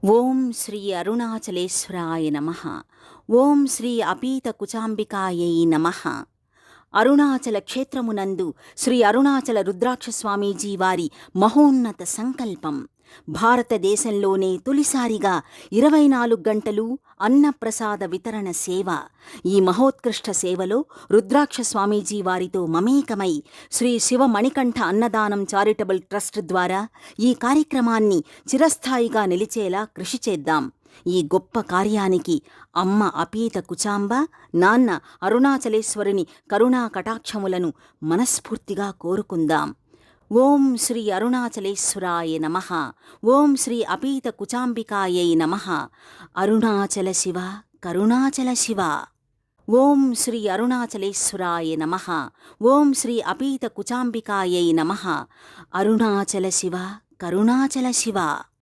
ఓం శ్రీ అరుణాచలేశ్వరాయ నమః. ఓం శ్రీ అపీతకుచాంబికాయై నమః. అరుణాచల క్షేత్రమునందు శ్రీ అరుణాచల రుద్రాక్ష స్వామీజీ వారి మహోన్నత సంకల్పం. భారతదేశంలోనే తొలిసారిగా 24 గంటలు అన్నప్రసాద వితరణ సేవ. ఈ మహోత్కృష్ట సేవలో రుద్రాక్ష స్వామీజీ వారితో మమేకమై శ్రీ శివ మణికంఠ అన్నదానం చారిటబుల్ ట్రస్ట్ ద్వారా ఈ కార్యక్రమాన్ని చిరస్థాయిగా నిలిచేలా కృషి చేద్దాం. ఈ గొప్ప కార్యానికి అమ్మ అపీత కుచాంబ, నాన్న అరుణాచలేశ్వరుని కరుణా కటాక్షములను మనస్ఫూర్తిగా కోరుకుందాం. ఓం శ్రీ అరుణాచలేశ్వరాయ నమః. ఓం శ్రీ అపీత కుచాంబికాయై నమః. అరుణాచల శివ, కరుణాచల శివ. ఓం శ్రీ అరుణాచలేశ్వరాయ నమః. ఓం శ్రీ అపీత కుచాంబికాయై నమః. అరుణాచల శివ, కరుణాచల శివ.